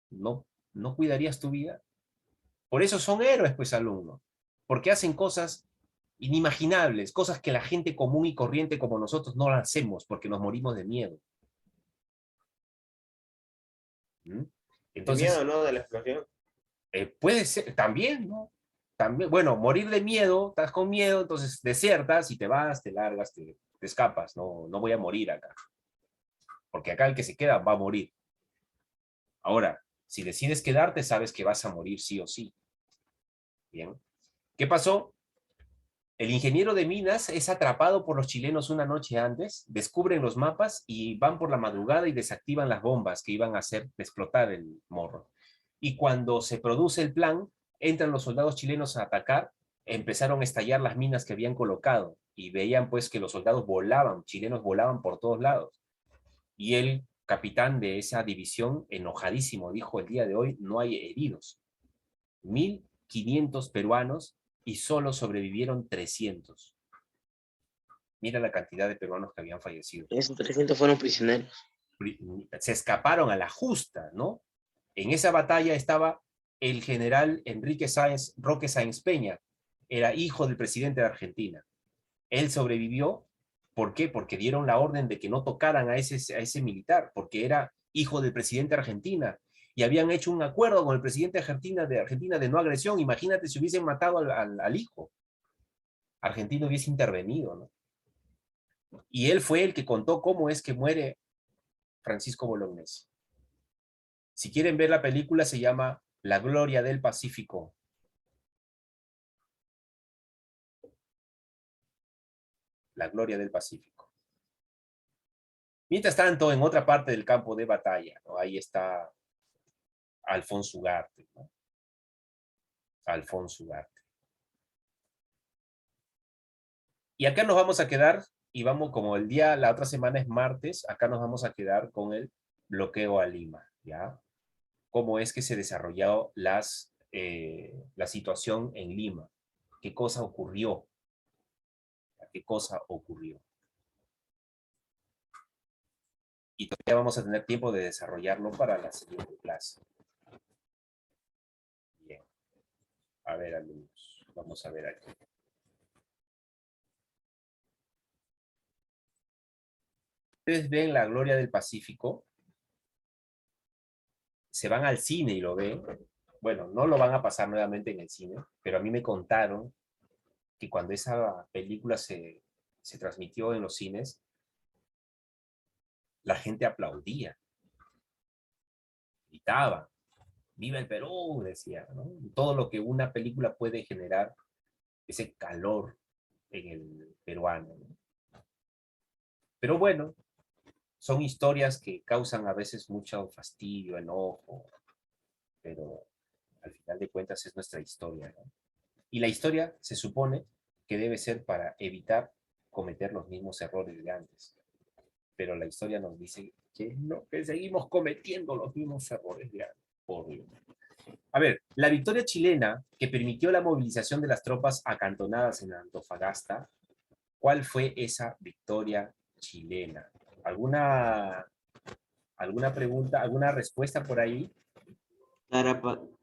¿No cuidarías tu vida? Por eso son héroes, pues, alumnos. Porque hacen cosas inimaginables, cosas que la gente común y corriente como nosotros no las hacemos porque nos morimos de miedo. Entonces, miedo, ¿no? De la explosión. Puede ser, también, ¿no? También, bueno, morir de miedo, estás con miedo, entonces desiertas y te vas, te largas, te escapas. No voy a morir acá. Porque acá el que se queda va a morir. Ahora, si decides quedarte, sabes que vas a morir sí o sí. Bien. ¿Qué pasó? El ingeniero de minas es atrapado por los chilenos una noche antes, descubren los mapas y van por la madrugada y desactivan las bombas que iban a hacer explotar el Morro. Y cuando se produce el plan, entran los soldados chilenos a atacar, empezaron a estallar las minas que habían colocado y veían pues que los soldados volaban, chilenos volaban por todos lados. Y el capitán de esa división, enojadísimo, dijo: el día de hoy no hay heridos. 1,500 peruanos y solo sobrevivieron 300. Mira la cantidad de peruanos que habían fallecido. Esos 300 fueron prisioneros. Se escaparon a la justa, ¿no? En esa batalla estaba el general Roque Sáenz Peña, era hijo del presidente de Argentina. Él sobrevivió, ¿por qué? Porque dieron la orden de que no tocaran a ese militar, porque era hijo del presidente de Argentina, y habían hecho un acuerdo con el presidente de Argentina de no agresión. Imagínate si hubiesen matado al hijo. Argentina hubiese intervenido, ¿no? Y él fue el que contó cómo es que muere Francisco Bolognesi. Si quieren ver la película, se llama La Gloria del Pacífico. La Gloria del Pacífico. Mientras tanto, en otra parte del campo de batalla, ¿no? Ahí está Alfonso Ugarte, ¿no? Alfonso Ugarte. Y acá nos vamos a quedar, y vamos, como la otra semana es martes, acá nos vamos a quedar con el bloqueo a Lima, ¿ya? Cómo es que se desarrolló la situación en Lima. ¿Qué cosa ocurrió? ¿Qué cosa ocurrió? Y todavía vamos a tener tiempo de desarrollarlo para la siguiente clase. Bien. A ver, alumnos. Vamos a ver aquí. Ustedes ven La Gloria del Pacífico. Se van al cine y lo ven. Bueno, no lo van a pasar nuevamente en el cine, pero a mí me contaron que cuando esa película se transmitió en los cines, la gente aplaudía, gritaba, ¡viva el Perú!, decía, ¿no? Todo lo que una película puede generar, ese calor en el peruano, ¿no? Pero bueno, son historias que causan a veces mucho fastidio, enojo, pero al final de cuentas es nuestra historia, ¿no? Y la historia se supone que debe ser para evitar cometer los mismos errores de antes. Pero la historia nos dice que no, que seguimos cometiendo los mismos errores de antes. Por Dios. A ver, la victoria chilena que permitió la movilización de las tropas acantonadas en Antofagasta, ¿cuál fue esa victoria chilena? ¿Alguna pregunta, alguna respuesta por ahí?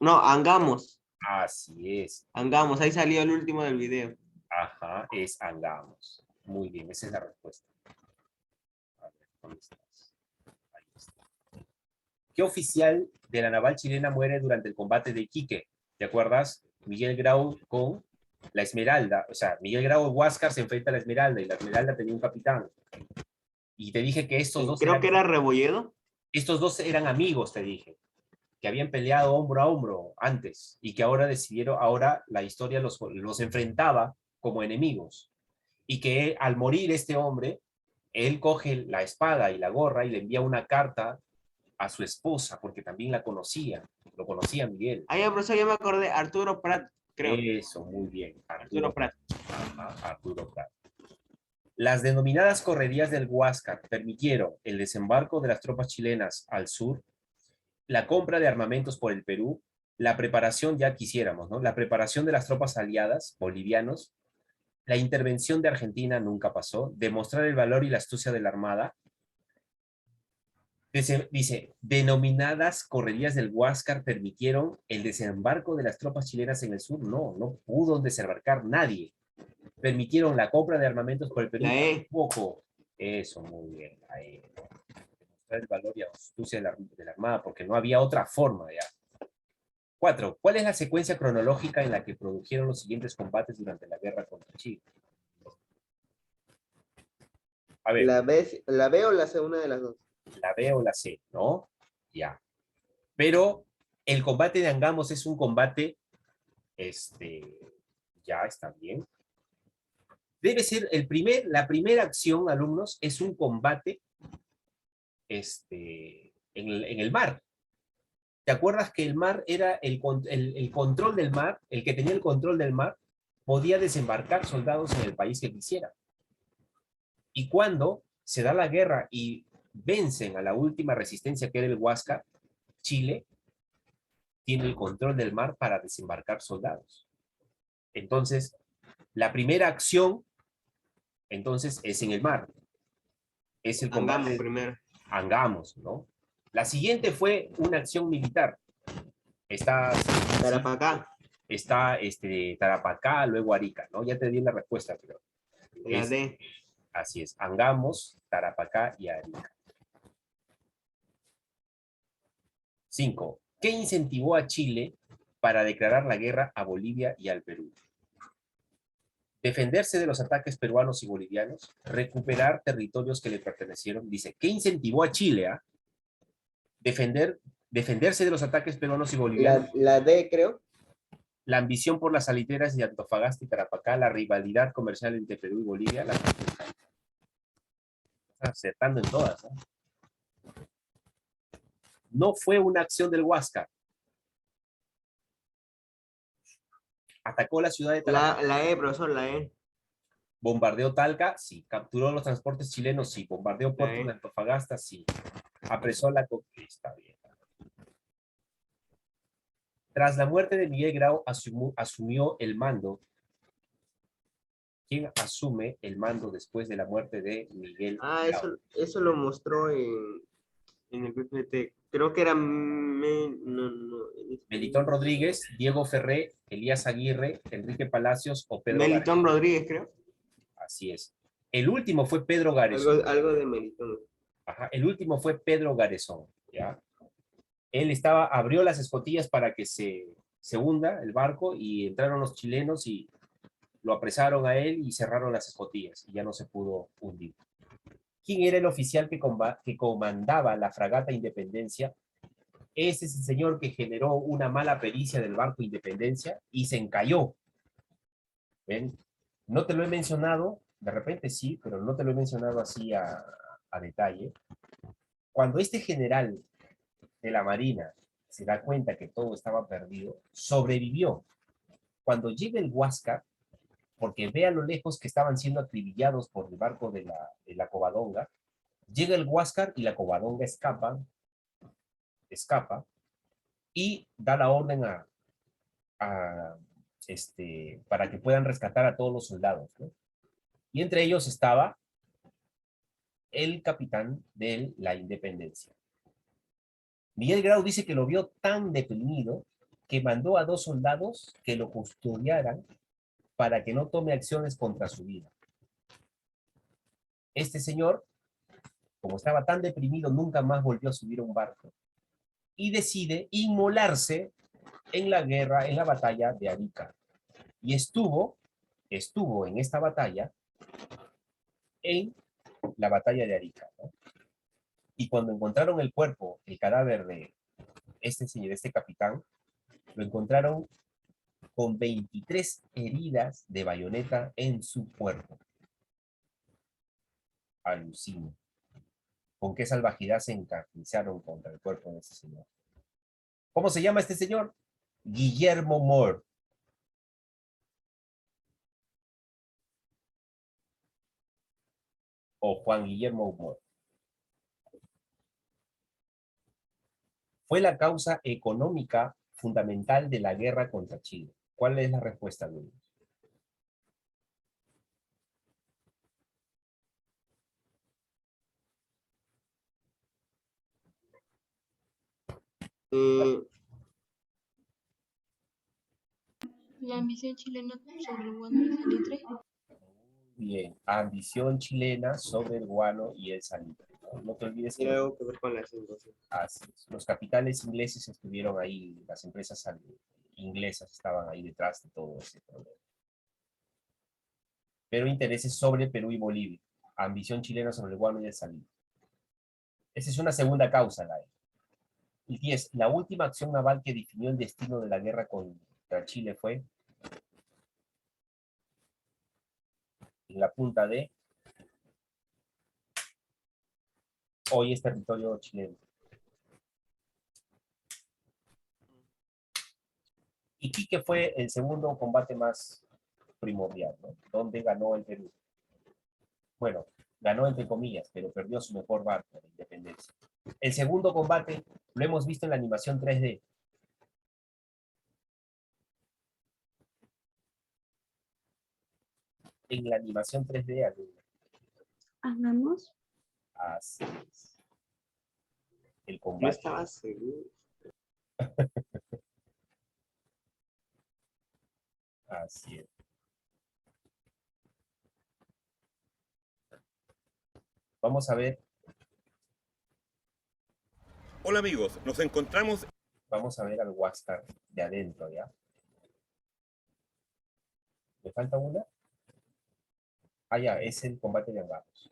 No, Angamos. Así es. Angamos, ahí salió el último del video. Ajá, es Angamos. Muy bien, esa es la respuesta. A ver, ¿dónde estás? Ahí está. ¿Qué oficial de la naval chilena muere durante el combate de Iquique? ¿Te acuerdas? Miguel Grau con la Esmeralda. O sea, Miguel Grau de Huáscar se enfrenta a la Esmeralda y la Esmeralda tenía un capitán. Y te dije que estos dos... Creo que era Rebolledo. Estos dos eran amigos, te dije. Que habían peleado hombro a hombro antes y que ahora ahora la historia los enfrentaba como enemigos. Y que al morir este hombre, él coge la espada y la gorra y le envía una carta a su esposa, porque también la conocía, lo conocía Miguel. Ahí, profesor, ya me acordé, Arturo Prat, creo. Eso, muy bien. Arturo Prat. Ajá, Arturo Prat. Las denominadas correrías del Huáscar permitieron el desembarco de las tropas chilenas al sur, la compra de armamentos por el Perú, la preparación, ya quisiéramos, ¿no? La preparación de las tropas aliadas, bolivianos, la intervención de Argentina nunca pasó, demostrar el valor y la astucia de la Armada. Dice, denominadas correrías del Huáscar permitieron el desembarco de las tropas chilenas en el sur. No, no pudo desembarcar nadie. Permitieron la compra de armamentos por el Perú. Tampoco. Eso, muy bien. Ahí. Demostrar el valor y la astucia de la Armada, porque no había otra forma ya. 4. ¿Cuál es la secuencia cronológica en la que produjeron los siguientes combates durante la guerra contra Chile? A ver. ¿La B o la C? Una de las dos. La B o la C, ¿no? Ya. Pero el combate de Angamos es un combate, ya está bien. Debe ser la primera acción, alumnos, es un combate en el mar. ¿Te acuerdas que el mar era el control del mar? El que tenía el control del mar podía desembarcar soldados en el país que quisiera. Y cuando se da la guerra y vencen a la última resistencia que era el Huáscar, Chile tiene el control del mar para desembarcar soldados. Entonces, la primera acción, entonces, es en el mar. Es el Angamos combate. primero. Angamos, ¿no? La siguiente fue una acción militar. Está Tarapacá, Tarapacá, luego Arica, ¿no? Ya te di la respuesta, pero la es- D. así es. Angamos, Tarapacá y Arica. 5. ¿Qué incentivó a Chile para declarar la guerra a Bolivia y al Perú? Defenderse de los ataques peruanos y bolivianos, recuperar territorios que le pertenecieron. Dice, ¿qué incentivó a Chile a defenderse de los ataques peruanos y bolivianos? La D, creo. La ambición por las salitreras de Antofagasta y Tarapacá, la rivalidad comercial entre Perú y Bolivia, la acertando en todas, ¿no? No fue una acción del Huáscar. Atacó la ciudad de Tarapacá. La E, profesor, la E. Bombardeó Talca, sí. Capturó los transportes chilenos, sí. Bombardeó puertos de Antofagasta, sí. Apresó la conquista, bien. Tras la muerte de Miguel Grau, asumió el mando. ¿Quién asume el mando después de la muerte de Miguel Grau? Eso lo mostró en el PPT. Creo que era Melitón Rodríguez, Diego Ferré, Elías Aguirre, Enrique Palacios o Pedro Melitón García. Rodríguez, creo. Así es. El último fue Pedro Garezón. Algo de Melitón. Ajá, el último fue Pedro Garezón, ¿ya? Él abrió las escotillas para que se hunda el barco y entraron los chilenos y lo apresaron a él y cerraron las escotillas y ya no se pudo hundir. ¿Quién era el oficial que comandaba la fragata Independencia? Ese es el señor que generó una mala pericia del barco Independencia y se encalló. ¿Ven? No te lo he mencionado, de repente sí, pero no te lo he mencionado así a detalle. Cuando este general de la Marina se da cuenta que todo estaba perdido, sobrevivió. Cuando llega el Huáscar, porque ve a lo lejos que estaban siendo acribillados por el barco de la Covadonga, llega el Huáscar y la Covadonga escapa y da la orden para que puedan rescatar a todos los soldados, ¿no? Y entre ellos estaba el capitán de la Independencia. Miguel Grau dice que lo vio tan deprimido que mandó a 2 soldados que lo custodiaran para que no tome acciones contra su vida. Este señor, como estaba tan deprimido, nunca más volvió a subir a un barco y decide inmolarse en la guerra, en la batalla de Arica. Y estuvo en esta batalla, en la batalla de Arica, ¿no? Y cuando encontraron el cuerpo, el cadáver de este señor, este capitán, lo encontraron con 23 heridas de bayoneta en su cuerpo. Alucino. ¿Con qué salvajidad se encarnizaron contra el cuerpo de ese señor? ¿Cómo se llama este señor? Guillermo Moore. O Juan Guillermo Moore. Fue la causa económica fundamental de la guerra contra Chile. ¿Cuál es la respuesta, Luis? La ambición chilena sobre el guano y el salitre. Bien, ambición chilena sobre el guano y el salitre. No te olvides que Tiene algo que ver con la los capitales ingleses estuvieron ahí, las empresas inglesas estaban ahí detrás de todo ese problema. Pero intereses sobre Perú y Bolivia. Ambición chilena sobre el guano y el salitre. Esa es una segunda causa, la E. Y 10. La última acción naval que definió el destino de la guerra contra Chile fue en la punta de hoy es territorio chileno. Iquique fue el segundo combate más primordial, ¿no? Donde ganó el Perú. Bueno, ganó entre comillas, pero perdió su mejor barco, la Independencia. El segundo combate lo hemos visto en la animación 3D. en la animación 3D, alumna. Hagamos. Así es. El Yo combate. estaba seguro. Así es. Vamos a ver. Hola amigos, nos encontramos. Vamos a ver al Huáscar de adentro, ¿ya? ¿Me falta una? Ah, ya, es el combate de Angamos.